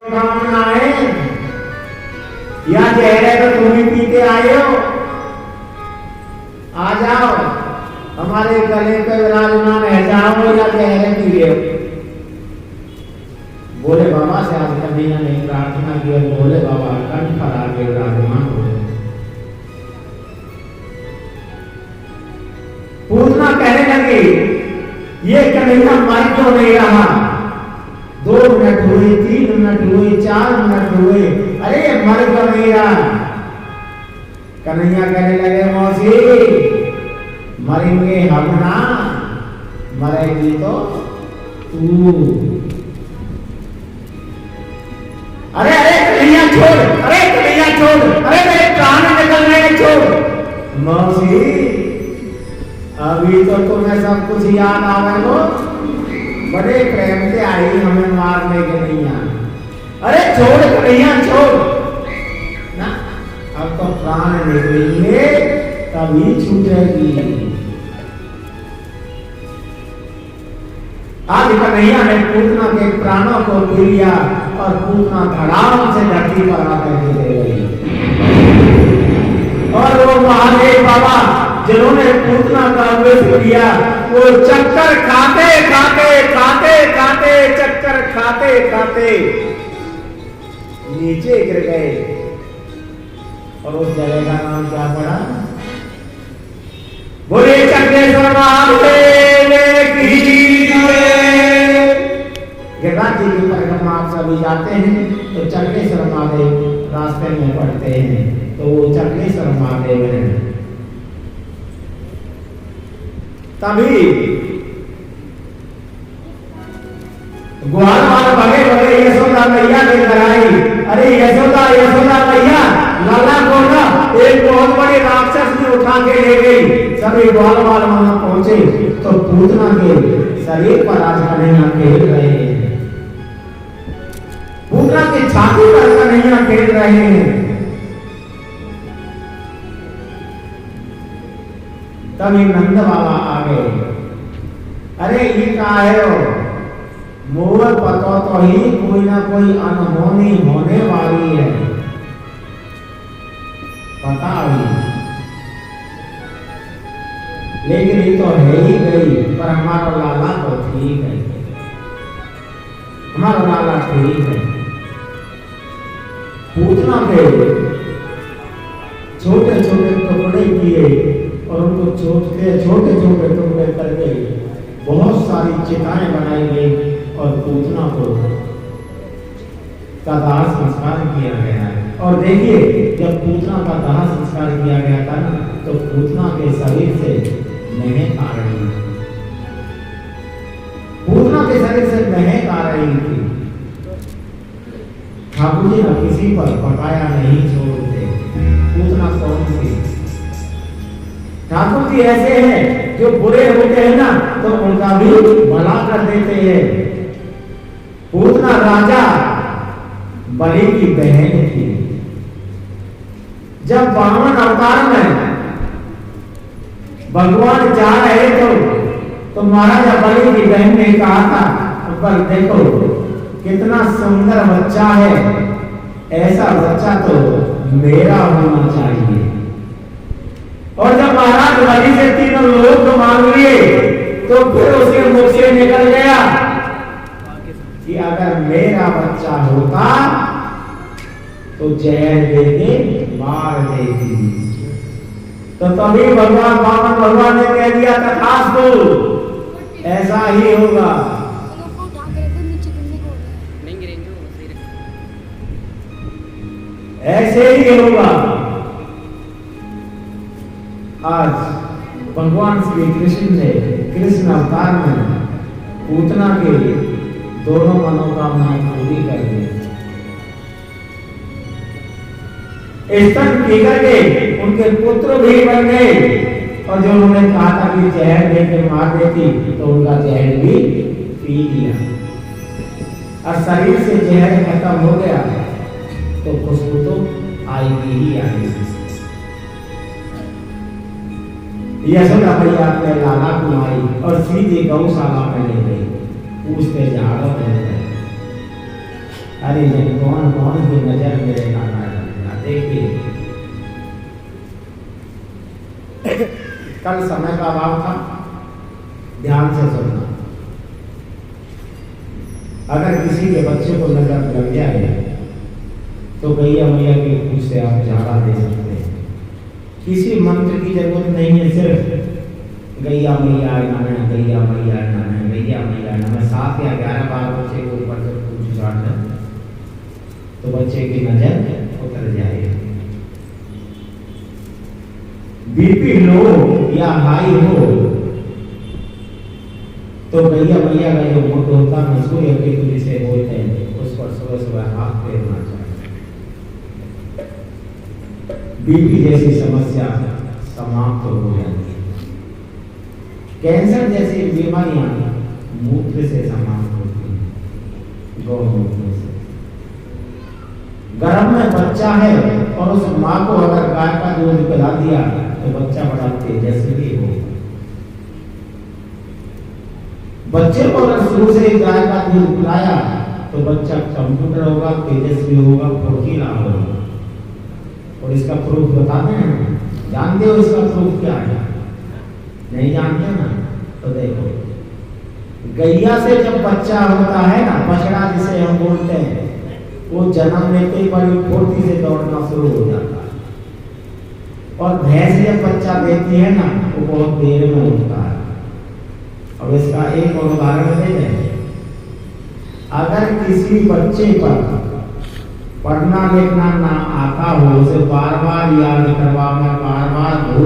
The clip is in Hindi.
कामनाएं या जहर तो तुम ही पीते आए हो, आ जाओ हमारे गले पे विराजमान है जाओ या जहर पी हो। बोले बाबा से आज कन्हैया ने प्रार्थना की और बोले बाबा कंठ पर आगे विराजमान हो। पूतना कहने लगे ये कन्हैया मर क्यों नहीं रहा? 2 मिनट हुए, 3 मिनट हुए, 4 मिनट हुए, अरे मर क्यों नहीं रहा? कन्हैया कहने लगे मौसी मरेंगे हम ना, मरेगी तो तू। अरे अरे कन्हैया छोड़, अरे कन्हैया छोड़, अरे मेरे प्राण निकल रहे हैं छोड़। मौसी अभी तो तुम्हें सब कुछ याद आवे हो, बड़े प्रेम से आई हमें मारने के कन्हैया। अरे छोड़ कन्हैया छोड़ ना, अब तो प्राण निकलेंगे तभी छूटेगी। आज कन्हैया ने पूतना के प्राणों को पी लिया और पूतना धड़ाम से धरती पर आकर गिर गई। और वो महादेव बाबा जिन्होंने पूतना का विष किया वो चक्कर खाते खाते खाते खाते चक्कर खाते खाते नीचे गिर गए। और उस जगह का नाम क्या पड़ा? बोले चक्रेश्वर महादेव की गिरिराज जी की परिक्रमा आप सभी जाते हैं तो चक्रेश्वर महादेव रास्ते में पड़ते हैं, तो वो चक्रेश्वर महादेव हैं। तभी ग्वाल वाल भगे भगे यशोदा मैया लेकर आई। अरे यशोदा यशोदा मैया लाला को ना एक बहुत बड़े राक्षस ने उठा के ले गई। सभी ग्वाल वाल वहां पहुंचे तो पूतना के शरीर पर आज कन्हैया खेल रहे हैं, पूतना की छाती पर कन्हैया खेल रहे हैं। तभी नंद बाबा आ गए। अरे ये कहा है मोर पता तो ही कोई ना कोई अनहोनी होने वाली है, पता हुई, लेकिन ये तो है ही गई। पर हमारा लाला तो ठीक है, हमारा लाला ठीक है। पूतना के छोटे छोटे टुकड़े किए और उनको छोटे छोटे टुकड़े करके बहुत सारी चिताएं बनाई गई और पूतना को का दाह संस्कार किया गया है। और देखिए जब पूतना का दाह संस्कार किया गया था ना तो पूतना के शरीर से महक आ रही थी, पूतना के शरीर से महक आ रही थी। ठाकुर जी ने किसी पर पकाया नहीं छोड़ते। पूतना कौन सी? ठाकुर जी ऐसे हैं जो बुरे होते हैं ना तो उनका भी भला कर देते हैं। पूतना राजा बलि की बहन थी। जब 52 अवतार में भगवान जा रहे तो महाराजा बलि की बहन ने कहा था पर देखो कितना सुंदर बच्चा है, ऐसा बच्चा तो मेरा होना चाहिए। और जब महाराज बलि से 3 लोग मांग लिए तो फिर उसके मुख से निकल गया कि अगर मेरा बच्चा होता तो जहर देके मार देती। तो तभी भगवान वामन भगवान ने कह दिया तथास्तु, ऐसा ही होगा। ऐसे ही होगा। आज भगवान श्री कृष्ण ने कृष्ण अवतार में पूतना के दोनों मनोकामनाएं पूरी कर दी। स्तन पी करके उनके पुत्र भी बन गए और जो उन्होंने कहा था कि जहर देके मार देती तो उनका जहर भी पी लिया और शरीर से जहर खत्म हो गया तो खुशबू तो आएगी ही आएगी। यशोदा मैया अपने लाला को आई और सीधे गौशाला में ले गई, पूछते जा रहे हैं। अरे ये कौन कौन की नजर मेरे नाना देखिए। कल समय का अभाव था, ध्यान से सुनना। अगर किसी के बच्चे को नजर लग जाए तो गैया मैया के पूछ से आप झाड़ा दे सकते हैं। किसी मंत्र की जरूरत नहीं है, सिर्फ गैया मैया नाना, गैया मैया नाना, गैया मैया नाना 7 या 11 बार बच्चे को ऊपर से पूछ झाड़ तो बच्चे की नजर उतर जाएगी। बीपी लो या हाई हो तो गैया मैया का जो मुख होता है सूर्य केतु जिसे बोलते हैं, उस पर सुबह सुबह हाथ फेरना चाहिए। बीपी जैसी समस्या समाप्त हो जाती है। कैंसर जैसी बीमारियां मूत्र से समाप्त होती हैं, गौमूत्र से। गर्भ में बच्चा है और उस माँ को अगर गाय का दूध पिला दिया तो बच्चा बड़ा तेजस्वी होगा। बच्चे को अगर शुरू से गाय का दूध पिलाया तो बच्चा कंप्यूटर होगा, तेजस्वी होगा, फुर्तीला होगा। और इसका प्रूफ बताते हैं, जानते हो इसका प्रूफ क्या है? नहीं जानते ना? तो देखो, गैया से जब बच्चा होता है ना, बछड़ा जिसे हम बोलते हैं, वो जन्म लेते ही बड़ी फुर्ती से दौड़ना शुरू हो जाता है। और भैंस जब बच्चा देती है ना, वो बहुत देर में उठता है। अब इसका एक और उदाहरण दे दें। अगर किसी बच्चे पर पढ़ना लिखना ना आता हो, उसे बार बार याद करवाना, बार बार भूल